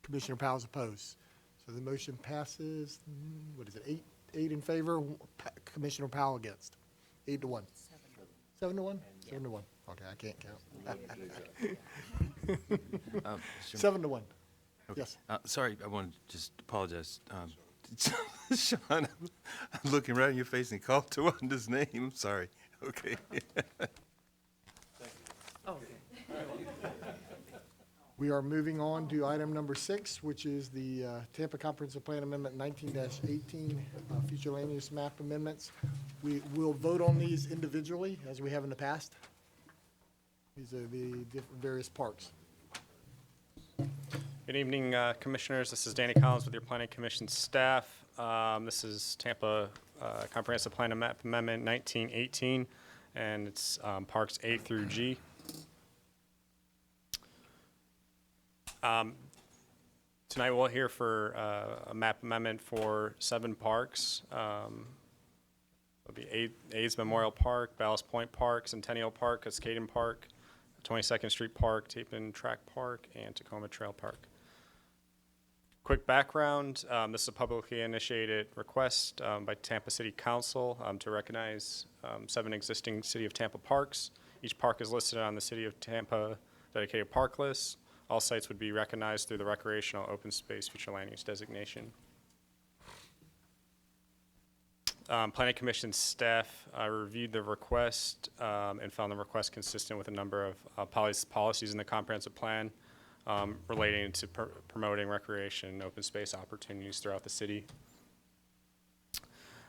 Commissioner Powell's opposed. So the motion passes, 8 Eight in favor, Commissioner Powell against. 8-1. 7-1? 7-1. Okay, I can't count. 7-1. Yes. Sorry, I want to just apologize. Sean, I'm looking right in your face and called to on this name. I'm sorry. Okay. We are moving on to item number 6, which is the Tampa Comprehensive Plan Amendment 19-18, future land use map amendments. We will vote on these individually, as we have in the past. These are the various parks. Good evening, Commissioners. This is Danny Collins with your Planning Commission staff. This is Tampa Comprehensive Plan Map Amendment 1918, and it's Parks A through G. Tonight we'll hear for a map amendment for 7 parks. It'll be A's Memorial Park, Ballast Point Park, Centennial Park, Cascaden Park, 22nd Street Park, Tappan Track Park, and Tacoma Trail Park. Quick background, this is a publicly initiated request by Tampa City Council to recognize 7 existing City of Tampa parks. Each park is listed on the City of Tampa dedicated park list. All sites would be recognized through the recreational open space future land use designation. Planning Commission staff reviewed the request and found the request consistent with a number of policies in the comprehensive plan relating to promoting recreation and open space opportunities throughout the city.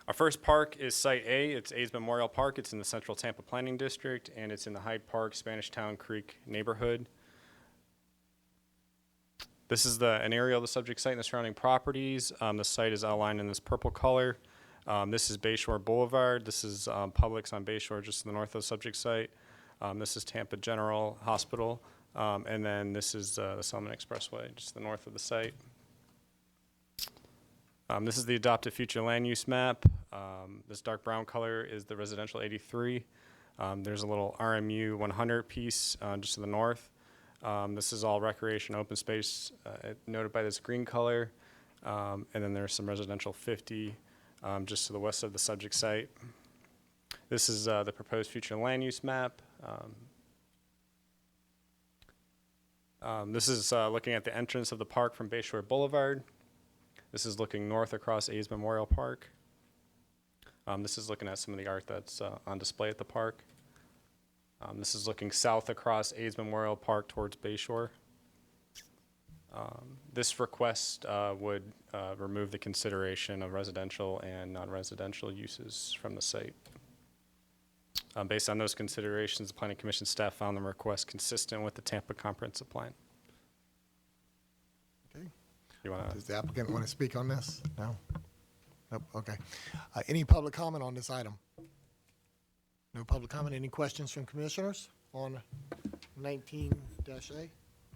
Our first park is Site A. It's A's Memorial Park. It's in the Central Tampa Planning District, and it's in the Hyde Park, Spanish Town Creek neighborhood. This is an area of the subject site and the surrounding properties. The site is outlined in this purple color. This is Bayshore Boulevard. This is Publix on Bayshore, just to the north of the subject site. This is Tampa General Hospital. And then this is the Selman Expressway, just to the north of the site. This is the adopted future land use map. This dark brown color is the residential 83. There's a little RMU 100 piece just to the north. This is all recreation open space noted by this green color. And then there's some residential 50 just to the west of the subject site. This is the proposed future land use map. This is looking at the entrance of the park from Bayshore Boulevard. This is looking north across A's Memorial Park. This is looking at some of the art that's on display at the park. This is looking south across A's Memorial Park towards Bayshore. This request would remove the consideration of residential and non-residential uses from the site. Based on those considerations, the Planning Commission staff found the request consistent with the Tampa Comprehensive Plan. Okay. Does Does the applicant want to speak on this? No? Nope, okay. Any public comment on this item? No public comment. Any questions from commissioners on 19-A?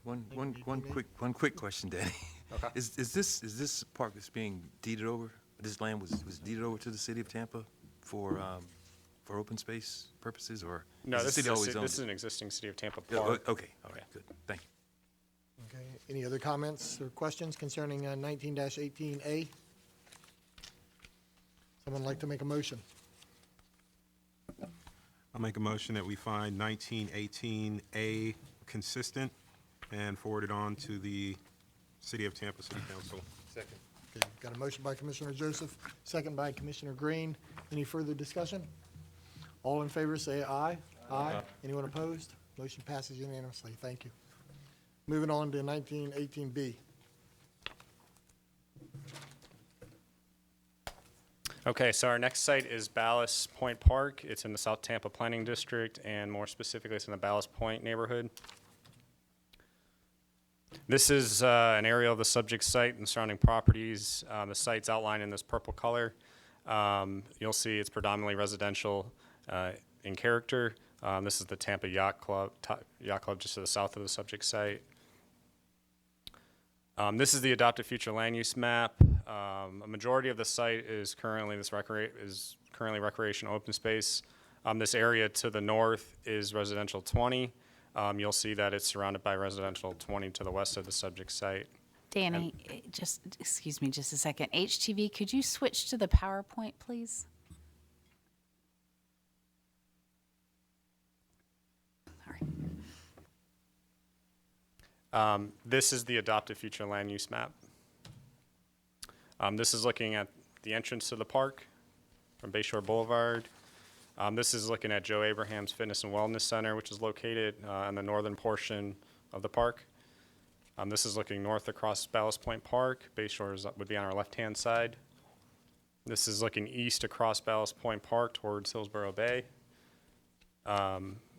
One quick question, Danny. Okay. Is this park that's being deeded over? This land was deeded over to the City of Tampa for open space purposes, or No, has the city always owned this is it? an existing City of Tampa Yeah, park. okay, all right, good, thank you. Okay. Any other comments or questions concerning 19-18A? Someone like to make a motion? I'll make a motion that we find 1918A consistent and forward it on to the City of Tampa City Council. Second. Okay, got a motion by Commissioner Joseph, second by Commissioner Green. Any further discussion? All in favor say aye. Aye. Anyone opposed? Motion passes unanimously. Thank you. Moving on to 1918B. Okay, so our next site is Ballast Point Park. It's in the South Tampa Planning District, and more specifically, it's in the Ballast Point neighborhood. This is an area of the subject site and surrounding properties. The site's outlined in this purple color. You'll see it's predominantly residential in character. This is the Tampa Yacht Club just to the south of the subject site. This is the adopted future land use map. A majority of the site is currently recreational open space. This area to the north is residential 20. You'll see that it's surrounded by residential 20 to the west of the subject site. Danny, just, excuse me just a second. HTV, could you switch to the PowerPoint, please? This is the adopted future land use map. This is looking at the entrance to the park from Bayshore Boulevard. This is looking at Joe Abraham's Fitness and Wellness Center, which is located in the northern portion of the park. This is looking north across Ballast Point Park. Bayshore would be on our left-hand side. This is looking east across Ballast Point Park towards Hillsborough Bay.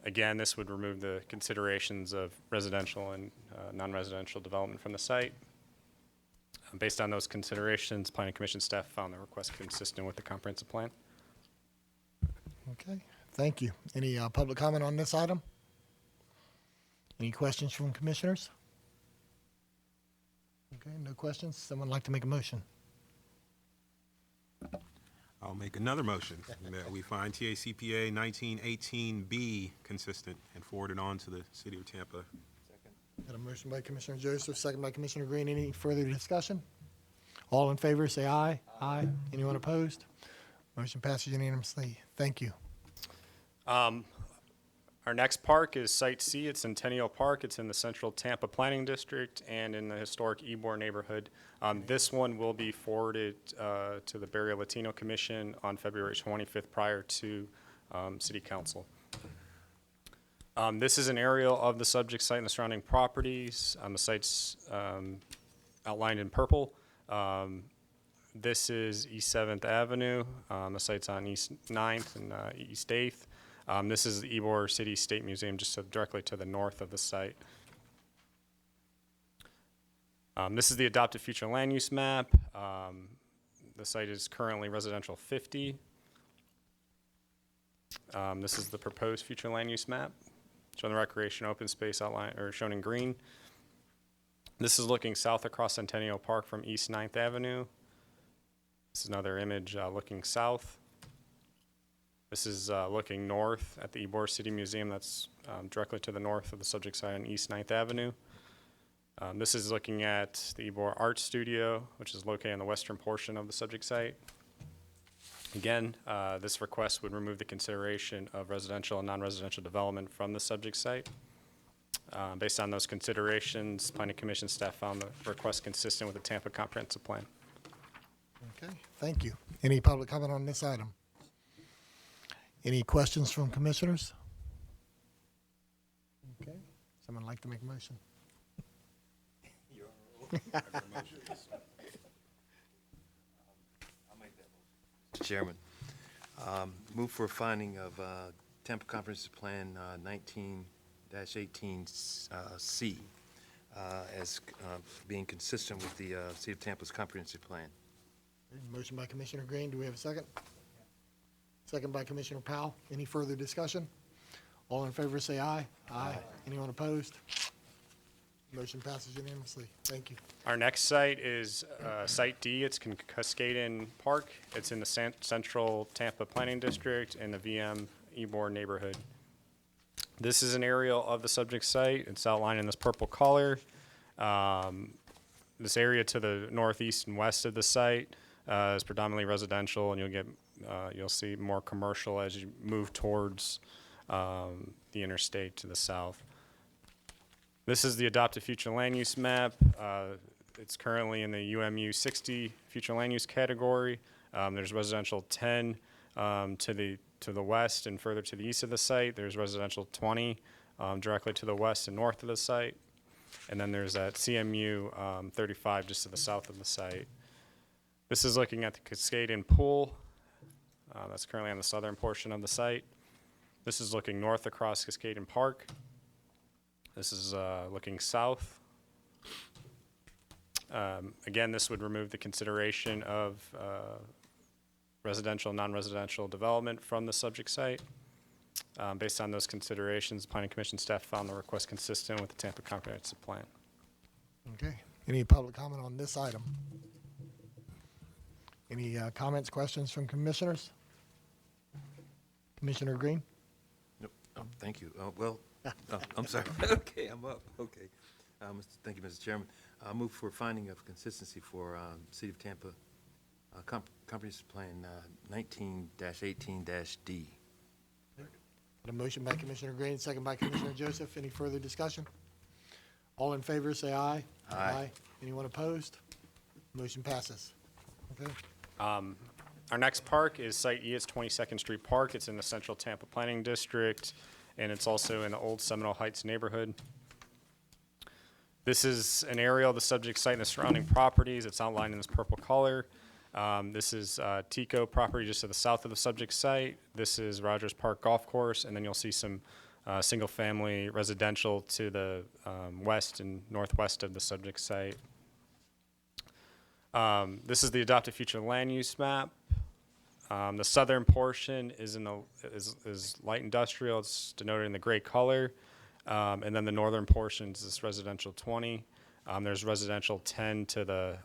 Again, this would remove the considerations of residential and non-residential development from the site. Based on those considerations, Planning Commission staff found the request consistent with the comprehensive plan. Okay, thank you. Any public comment on this item? Any questions from commissioners? Okay, no questions. Someone like to make a motion? I'll make another motion that we find TACPA 1918B consistent and forward it on to the City of Tampa. Got a motion by Commissioner Joseph, second by Commissioner Green. Any further discussion? All in favor, say aye. Aye. Anyone opposed? Motion passes unanimously. Thank you. Our next park is Site C at Centennial Park. It's in the Central Tampa Planning District and in the historic Ybor neighborhood. This one will be forwarded to the Barrio Latino Commission on February 25th prior to City Council. This is an aerial of the subject site and the surrounding properties. The site's outlined in purple. This is East 7th Avenue. The site's on East 9th and East 8th. This is the Ybor City State Museum just directly to the north of the site. This is the adopted future land use map. The site is currently residential 50. This is the proposed future land use map, showing the recreation open space outline or shown in green. This is looking south across Centennial Park from East 9th Avenue. This is another image looking south. This is looking north at the Ybor City Museum. That's directly to the north of the subject site on East 9th Avenue. This is looking at the Ybor Art Studio, which is located in the western portion of the subject site. Again, this request would remove the consideration of residential and non-residential development from the subject site. Based on those considerations, Planning Commission staff found the request consistent with the Tampa Comprehensive Plan. Okay, thank you. Any public comment on this item? Any questions from commissioners? Okay, someone like to make a motion? Chairman, move for a finding of Tampa Comprehensive Plan 19-18C as being consistent with the City of Tampa's comprehensive plan. Motion by Commissioner Green. Do we have a second? Second by Commissioner Powell. Any further discussion? All in favor say aye. Aye. Anyone opposed? Motion passes unanimously. Thank you. Our next site is Site D. It's Cascaden Park. It's in the Central Tampa Planning District in the VM Ybor neighborhood. This is an aerial of the subject site. It's outlined in this purple color. This area to the northeast and west of the site is predominantly residential, and you'll see more commercial as you move towards the interstate to the south. This is the adopted future land use map. It's currently in the UMU 60 future land use category. There's residential 10 to the west and further to the east of the site. There's residential 20 directly to the west and north of the site. And then there's that CMU 35 just to the south of the site. This is looking at the Cascaden Pool. That's currently on the southern portion of the site. This is looking north across Cascaden Park. This is looking south. Again, this would remove the consideration of residential, non-residential development from the subject site. Based on those considerations, the Planning Commission staff found the request consistent with the Tampa Comprehensive Plan. Okay. Any public comment on this item? Any comments, questions from commissioners? Commissioner Green? Nope. Oh, thank you. I'm sorry. Okay, I'm up. Okay. Thank you, Mr. Chairman. I move for finding of consistency for City of Tampa Comprehensive Plan 19-18-D. A motion by Commissioner Green, second by Commissioner Joseph. Any further discussion? All in favor, say aye. Aye. Anyone opposed? Motion passes. Okay. Our next park is Site E. It's 22nd Street Park. It's in the Central Tampa Planning District, and it's also in the Old Seminole Heights neighborhood. This is an aerial of the subject site and the surrounding properties. It's outlined in this purple color. This is Tico property just to the south of the subject site. This is Rogers Park Golf Course, and then you'll see some single-family residential to the west and northwest of the subject site. This is the adopted future land use map. The southern portion is is light industrial. It's denoted in the gray color. And then the northern portion is this residential 20. There's residential 10 to the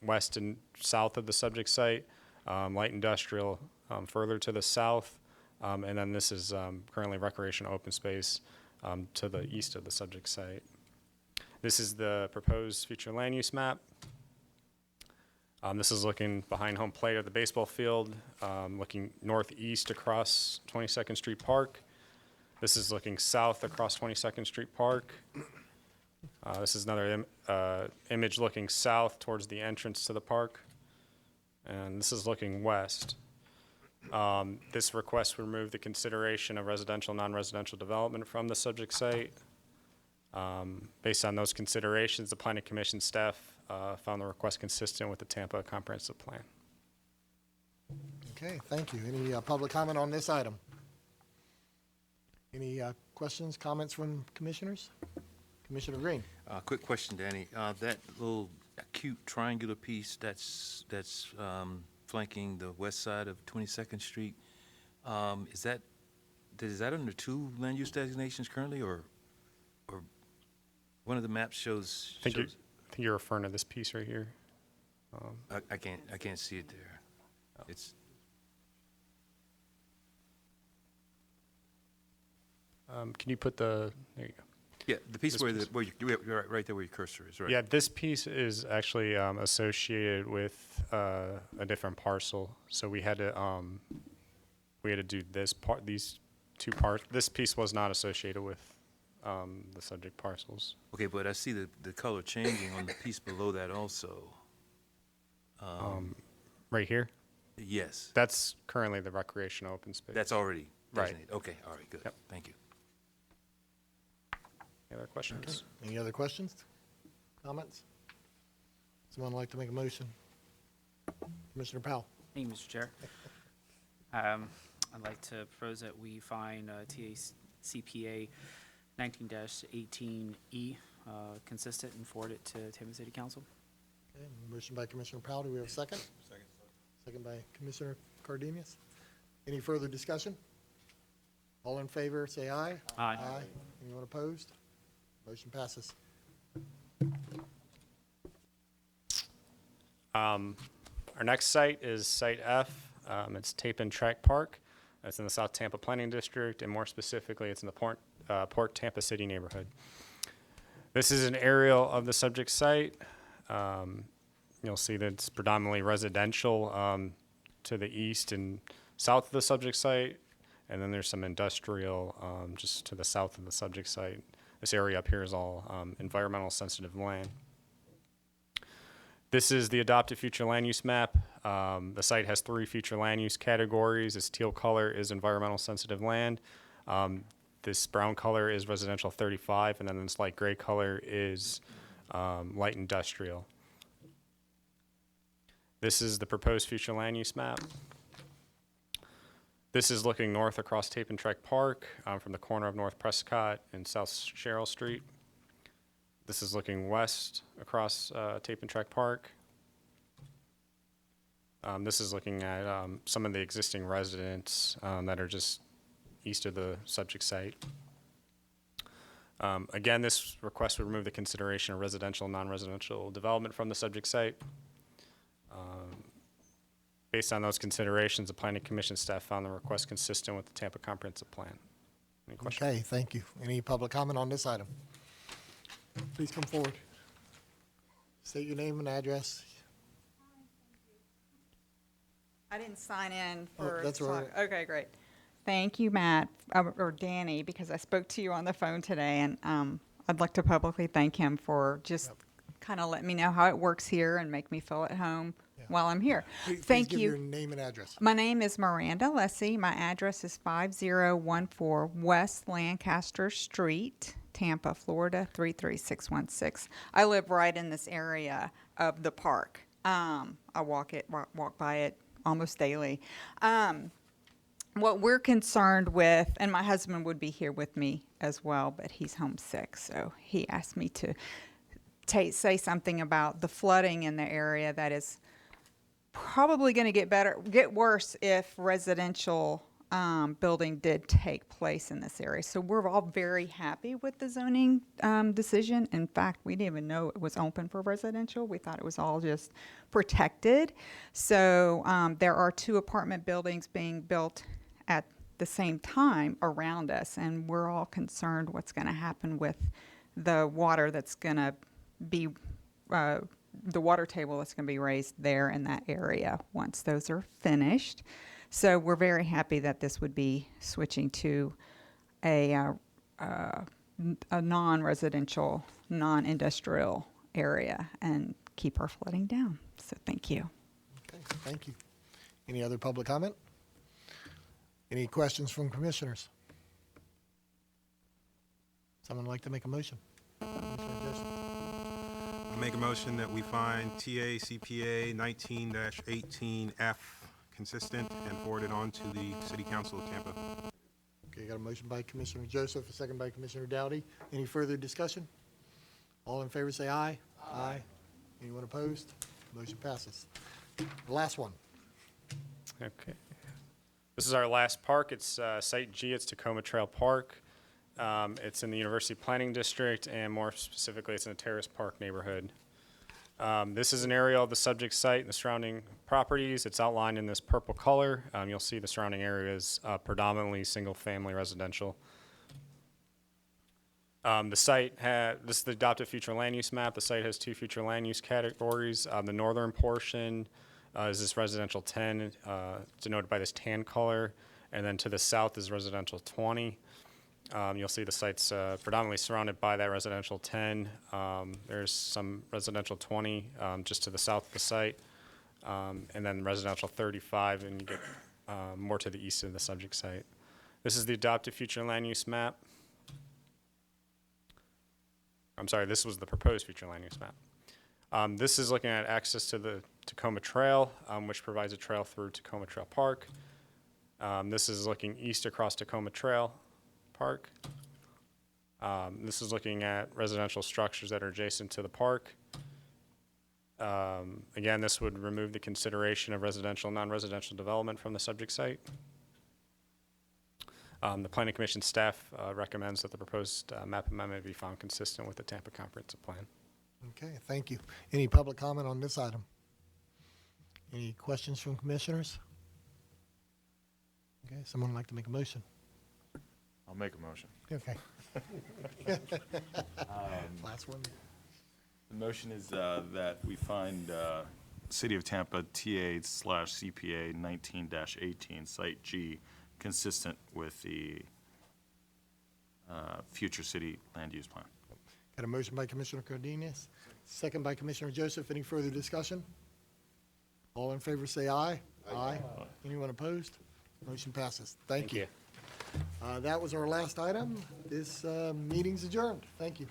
west and south of the subject site, light industrial further to the south, and then this is currently recreational open space to the east of the subject site. This is the proposed future land use map. This is looking behind home plate of the baseball field, looking northeast across 22nd Street Park. This is looking south across 22nd Street Park. This is another image looking south towards the entrance to the park. And this is looking west. This request would remove the consideration of residential, non-residential development from the subject site. Based on those considerations, the Planning Commission staff found the request consistent with the Tampa Comprehensive Plan. Okay, thank you. Any public comment on this item? Any questions, comments from commissioners? Commissioner Green. Quick question, Danny. That little acute triangular piece that's flanking the west side of 22nd Street, is that under two land use designations currently, or one of the maps shows? I think you're referring to this piece right here. I can't see it there. It's. Can you put there you go. Yeah, the piece This where piece. you're right there where your cursor is, right? Yeah, this piece is actually associated with a different parcel. So we had to do this part, these two parts. This piece was not associated with the subject parcels. Okay, but I see the color changing on the piece below that also. Right here? Yes. That's currently the recreational open space. That's already Right. designated. Okay, all right, good. Yep. Thank you. Any other questions? Any other questions? Comments? Someone like to make a motion? Commissioner Powell. Thank you, Mr. Chair. I'd like to propose that we find TACPA 19-18E consistent and forward it to Tampa City Council. Okay, motion by Commissioner Powell. Do we have a second? Second. Second by Commissioner Cardenas. Any further discussion? All in favor, say aye. Aye. Aye. Anyone opposed? Motion passes. Our next site is Site F. It's Tappan Track Park. It's in the South Tampa Planning District, and more specifically, it's in the Port Tampa City neighborhood. This is an aerial of the subject site. You'll see that it's predominantly residential to the east and south of the subject site, and then there's some industrial just to the south of the subject site. This area up here is all environmental sensitive land. This is the adopted future land use map. The site has 3 future land use categories. This teal color is environmental sensitive land. This brown color is residential 35, and then this light gray color is light industrial. This is the proposed future land use map. This is looking north across Tappan Track Park from the corner of North Prescott and South Sherrill Street. This is looking west across Tappan Track Park. This is looking at some of the existing residents that are just east of the subject site. Again, this request would remove the consideration of residential and non-residential development from the subject site. Based on those considerations, the Planning Commission staff found the request consistent with the Tampa Comprehensive Plan. Any questions? Okay, thank you. Any public comment on this item? Please come forward. State your name and address. I didn't sign in Oh, for. that's all right. Okay, great. Thank you, Matt, or Danny, because I spoke to you on the phone today, and I'd like to publicly thank him for just kind of letting me know how it works here and make me feel at home while I'm here. Please Thank give you. your name and address. My name is Miranda Lessie. My address is 5014 West Lancaster Street, Tampa, Florida, 33616. I live right in this area of the park. I walk by it almost daily. What we're concerned with, and my husband would be here with me as well, but he's homesick, so he asked me to say something about the flooding in the area that is probably going to get worse if residential building did take place in this area. So we're all very happy with the zoning decision. In fact, we didn't even know it was open for residential. We thought it was all just protected. So there are 2 apartment buildings being built at the same time around us, and we're all concerned what's going to happen with the water that's going to be the water table that's going to be raised there in that area once those are finished. So we're very happy that this would be switching to a non-residential, non-industrial area and keep our flooding down. So thank you. Okay, thank you. Any other public comment? Any questions from commissioners? Someone like to make a motion? Commissioner Joseph. I make a motion that we find TA CPA 19-18F consistent and forward it on to the City Council of Tampa. Okay, got a motion by Commissioner Joseph, a second by Commissioner Dowdy. Any further discussion? All in favor say aye. Aye. Anyone opposed? Motion passes. The last one. Okay. This is our last park. It's Site G. It's Tacoma Trail Park. It's in the University Planning District, and more specifically, it's in the Terrace Park neighborhood. This is an area of the subject site and the surrounding properties. It's outlined in this purple color. You'll see the surrounding area is predominantly single-family residential. The site this is the adopted future land use map. The site has 2 future land use categories. The northern portion is this residential 10, denoted by this tan color, and then to the south is residential 20. You'll see the site's predominantly surrounded by that residential 10. There's some residential 20 just to the south of the site, and then residential 35, and you get more to the east of the subject site. This is the adopted future land use map. I'm sorry, this was the proposed future land use map. This is looking at access to the Tacoma Trail, which provides a trail through Tacoma Trail Park. This is looking east across Tacoma Trail Park. This is looking at residential structures that are adjacent to the park. Again, this would remove the consideration of residential, non-residential development from the subject site. The Planning Commission staff recommends that the proposed map amendment be found consistent with the Tampa Comprehensive Plan. Okay, thank you. Any public comment on this item? Any questions from commissioners? Okay, someone like to make a motion? I'll make a motion. Okay. Last one. The motion is that we find City of Tampa TA/CPA 19-18 Site G consistent with the future city land use plan. Got a motion by Commissioner Cardenas, second by Commissioner Joseph. Any further discussion? All in favor say aye. Aye. Anyone opposed? Motion passes. Thank you. That was our last item. This meeting's adjourned. Thank you.